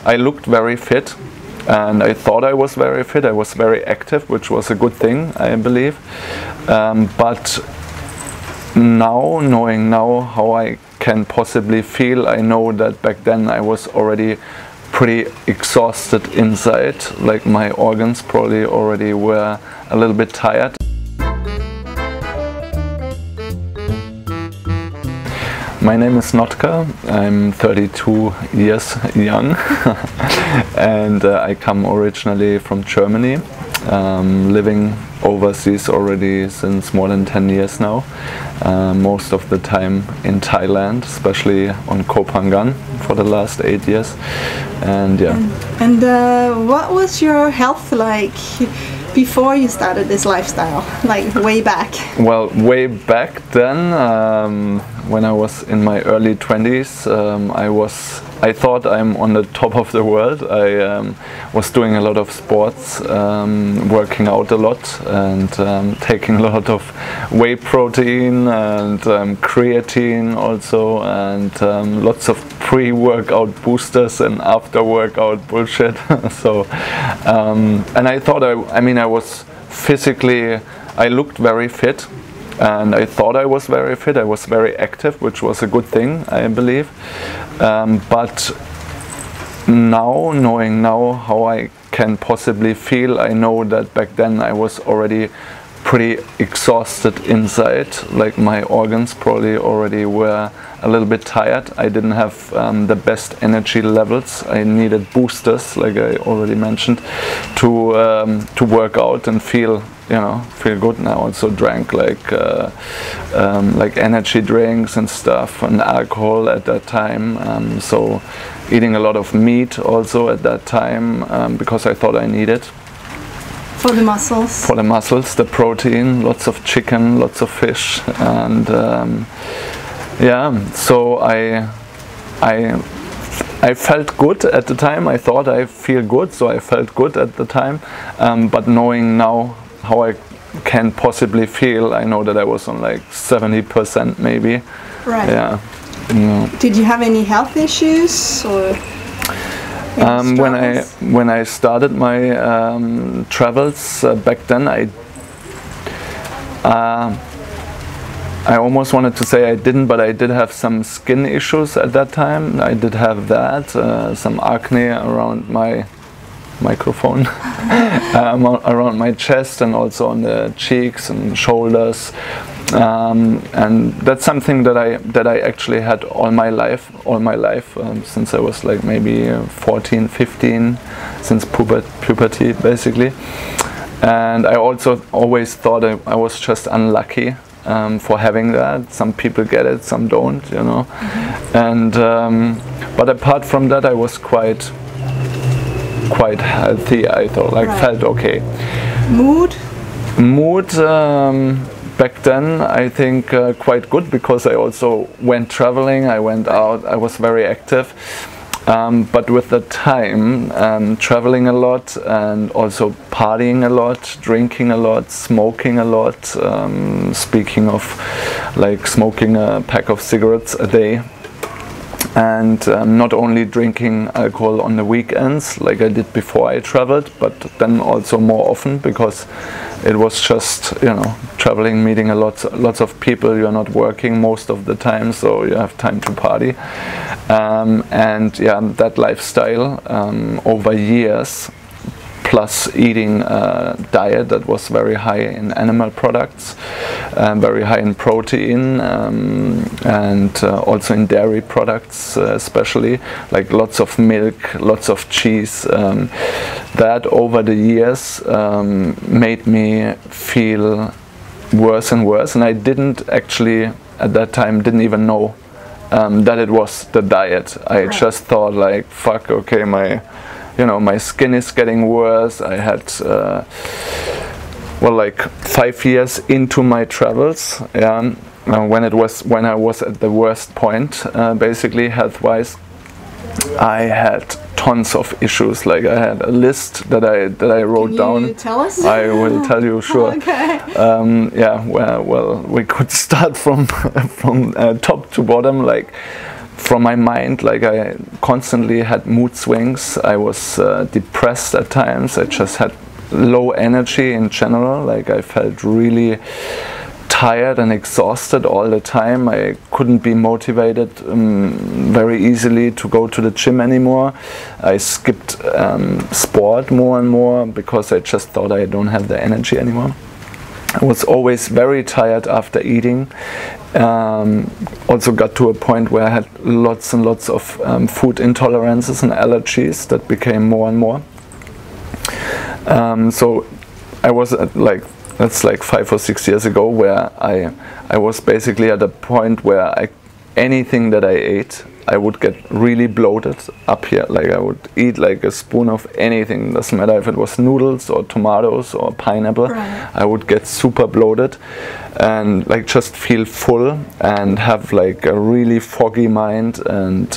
I looked very fit, and I thought I was very fit. I was very active, which was a good thing, I believe. But now, knowing now how I can possibly feel, I know that back then I was already pretty exhausted inside, like my organs probably already were a little bit tired. My name is Notka. I'm 32 years young and I come originally from Germany, living overseas already since more than 10 years now. Most of the time in Thailand, especially on Koh Phangan for the last 8 years. And yeah. And what was your health like before you started this lifestyle, like way back? Well, way back then, when I was in my early 20s, I thought I'm on the top of the world. I was doing a lot of sports, working out a lot, and taking a lot of whey protein and creatine also, and lots of pre-workout boosters and after-workout bullshit. So, and I thought I was physically, I looked very fit. And I thought I was very fit. I was very active, which was a good thing, I believe. But now, knowing now how I can possibly feel, I know that back then I was already pretty exhausted inside. Like my organs probably already were a little bit tired. I didn't have the best energy levels. I needed boosters, like I already mentioned, to work out and feel good. And I also drank like energy drinks and stuff, and alcohol at that time. So eating a lot of meat also at that time, because I thought I needed. For the muscles? For the muscles, the protein, lots of chicken, lots of fish, and yeah. So I felt good at the time. I thought I feel good, so I felt good at the time. But knowing now how I can possibly feel, I know that I was on like 70% maybe. Right. Yeah. Did you have any health issues or? When I started my travels back then, I almost wanted to say I didn't, but I did have some skin issues at that time. I did have that, some acne around my microphone, around my chest, and also on the cheeks and shoulders. And that's something that I actually had all my life, since I was like maybe 14, 15, since puberty basically. And I also always thought I was just unlucky for having that. Some people get it, some don't, Mm-hmm. And but apart from that, I was quite healthy. I thought, felt okay. Mood back then, I think quite good, because I also went traveling, I went out, I was very active. But with the time, traveling a lot and also partying a lot, drinking a lot, smoking a lot. Speaking of like smoking a pack of cigarettes a day. And not only drinking alcohol on the weekends like I did before I traveled, but then also more often, because it was just, traveling, meeting lots of people. You're not working most of the time, so you have time to party. And yeah, that lifestyle over years, plus eating a diet that was very high in animal products, very high in protein, and also in dairy products, especially like lots of milk, lots of cheese. That over the years made me feel worse and worse, and I didn't actually at that time didn't even know that it was the diet. I just thought like, fuck, okay, my skin is getting worse. I had, like 5 years into my travels, when I was at the worst point, basically health-wise, I had tons of issues. Like I had a list that I wrote down. Can you tell us? I will tell you, sure. Okay. Yeah. Well, we could start from top to bottom. Like from my mind, like I constantly had mood swings. I was depressed at times. I just had low energy in general. Like I felt really tired and exhausted all the time. I couldn't be motivated very easily to go to the gym anymore. I skipped sport more and more because I just thought I don't have the energy anymore. I was always very tired after eating. Also got to a point where I had lots and lots of food intolerances and allergies that became more and more. So I was at that's like 5 or 6 years ago, where I was basically at a point where anything that I ate, I would get really bloated up here. Like I would eat like a spoon of anything, doesn't matter if it was noodles or tomatoes or pineapple. Right. I would get super bloated and like just feel full and have like a really foggy mind and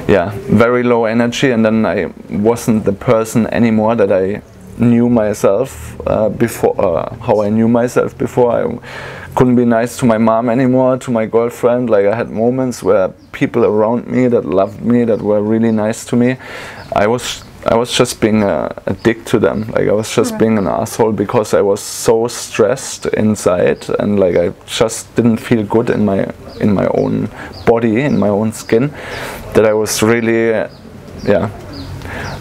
yeah, very low energy. And then I wasn't the person anymore that I knew myself before, how I knew myself before. I couldn't be nice to my mom anymore, to my girlfriend. Like I had moments where people around me that loved me, that were really nice to me, I was just being a dick to them. Like I was just being an asshole because I was so stressed inside, and like I just didn't feel good in my own body, in my own skin, that I was really, yeah,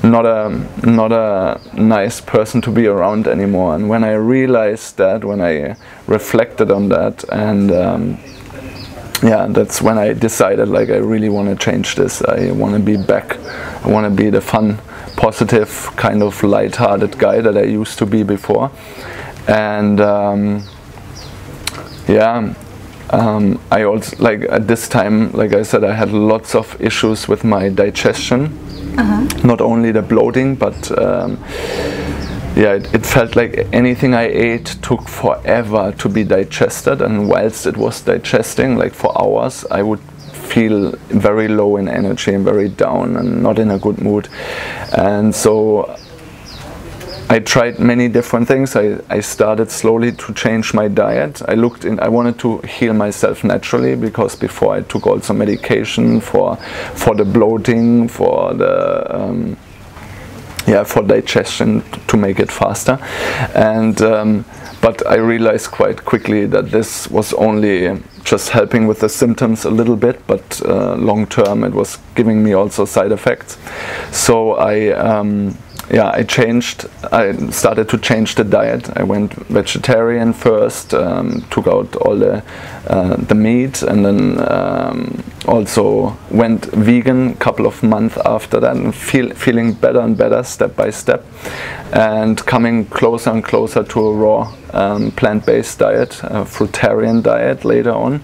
not a nice person to be around anymore. And when I realized that, when I reflected on that, and yeah, that's when I decided like I really want to change this. I want to be back. I want to be the fun, positive, kind of light-hearted guy that I used to be before. And yeah, I also, like at this time, like I said, I had lots of issues with my digestion. Not only the bloating, but yeah, it felt like anything I ate took forever to be digested, and whilst it was digesting, like for hours, I would feel very low in energy and very down and not in a good mood. And so I tried many different things. I started slowly to change my diet. I wanted to heal myself naturally, because before I took also medication for the bloating, for the yeah, for digestion, to make it faster. And but I realized quite quickly that this was only just helping with the symptoms a little bit, but long term it was giving me also side effects. So yeah, I started to change the diet. I went vegetarian first, took out all the meat, and then also went vegan a couple of months after that, and feeling better and better step by step, and coming closer and closer to a raw plant-based diet, a fruitarian diet later on.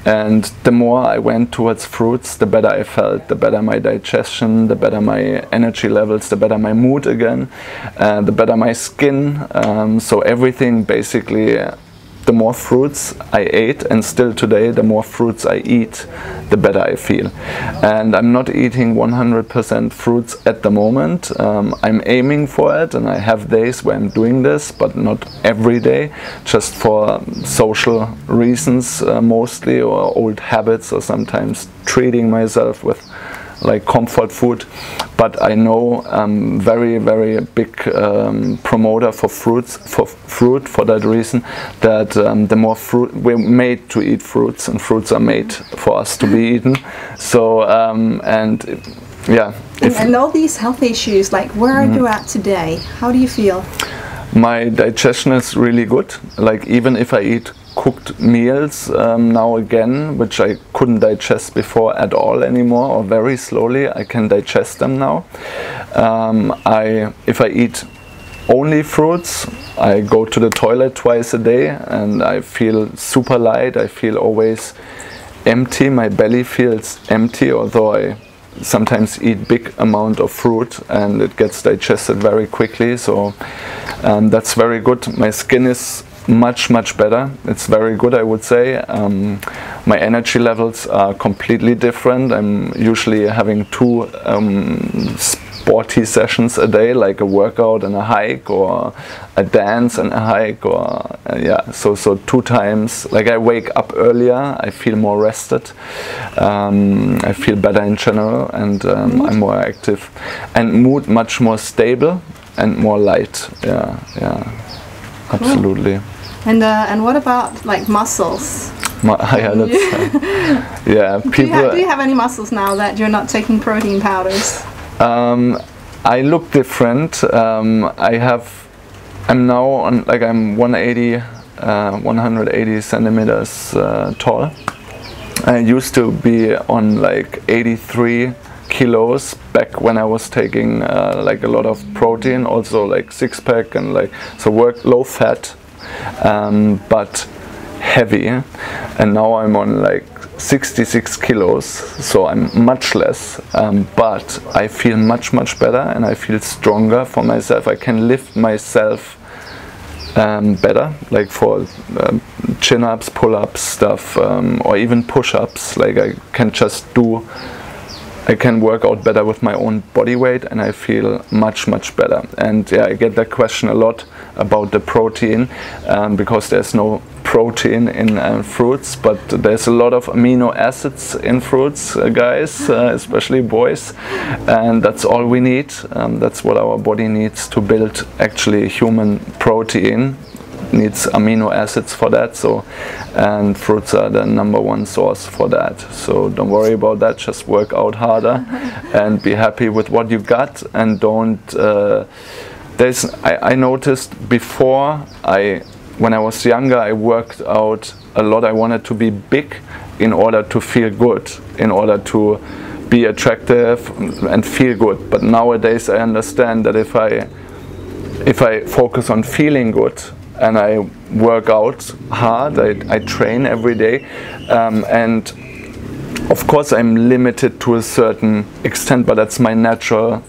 And the more I went towards fruits, the better I felt, the better my digestion, the better my energy levels, the better my mood again, the better my skin. So everything basically, the more fruits I ate, and still today, the more fruits I eat, the better I feel. And I'm not eating 100% fruits at the moment. I'm aiming for it, and I have days where I'm doing this, but not every day, just for social reasons mostly, or old habits, or sometimes treating myself with like comfort food. But I know I'm very, very big promoter for fruit for that reason, that the more fruit, we're made to eat fruits, and fruits are made for us to be eaten. So and yeah, and all these health issues, like where are you at today? How do you feel? My digestion is really good. Like even if I eat cooked meals now again, which I couldn't digest before at all anymore, or very slowly, I can digest them now. If I eat only fruits, I go to the toilet twice a day, and I feel super light. I feel always empty. My belly feels empty, although I sometimes eat big amount of fruit, and it gets digested very quickly. So that's very good. My skin is much better. It's very good, I would say. My energy levels are completely different. I'm usually having two sporty sessions a day, like a workout and a hike, or a dance and a hike, or yeah, so 2 times. Like I wake up earlier, I feel more rested, I feel better in general, and I'm more active, and mood much more stable and more light. Yeah, absolutely. Cool. And what about like muscles? Yeah, that's, yeah. People. Do you have any muscles now that you're not taking protein powders? I look different. I'm now on, like, I'm 180 centimeters tall. I used to be on like 83 kilos back when I was taking like a lot of protein, also like 6-pack, and like, so work low fat, but heavy. And now I'm on like 66 kilos, so I'm much less, but I feel much better, and I feel stronger for myself. I can lift myself better, like for chin-ups, pull-ups stuff, or even push-ups. Like I can work out better with my own body weight, and I feel much better. And yeah, I get that question a lot about the protein, because there's no protein in fruits, but there's a lot of amino acids in fruits, guys, especially boys, and that's all we need. That's what our body needs to build actually human protein. Needs amino acids for that, so, and fruits are the #1 source for that. So don't worry about that, just work out harder and be happy with what you got, and don't I noticed before, when I was younger, I worked out a lot. I wanted to be big in order to feel good, in order to be attractive and feel good. But nowadays I understand that if I focus on feeling good, and I work out hard, I train every day, and of course I'm limited to a certain extent, but that's my natural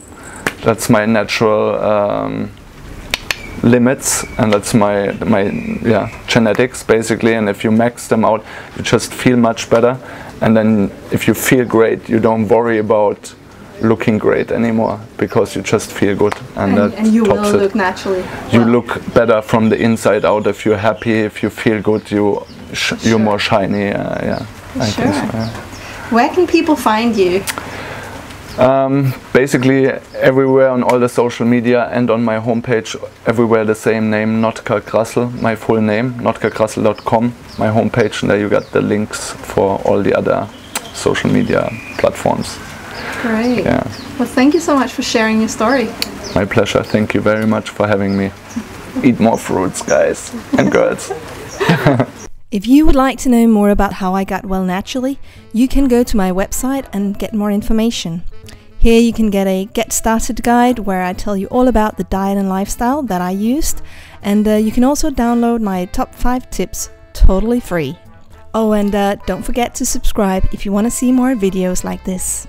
limits, and that's my genetics basically. And if you max them out, you just feel much better, and then if you feel great, you don't worry about looking great anymore, because you just feel good, and you will tops look naturally. You look better from the inside out. If you're happy, if you feel good, you're more shiny. Yeah, I think so, yeah. Where can people find you? Basically everywhere, on all the social media, and on my homepage, everywhere the same name, Notker Grassl, my full name, notkergrassl.com, my homepage, and there you got the links for all the other social media platforms. Great. Yeah. Well, thank you so much for sharing your story. My pleasure. Thank you very much for having me. Eat more fruits, guys and girls. If you would like to know more about how I got well naturally, you can go to my website and get more information. Here you can get a Get Started guide where I tell you all about the diet and lifestyle that I used, and you can also download my top 5 tips totally free. Oh, and don't forget to subscribe if you want to see more videos like this.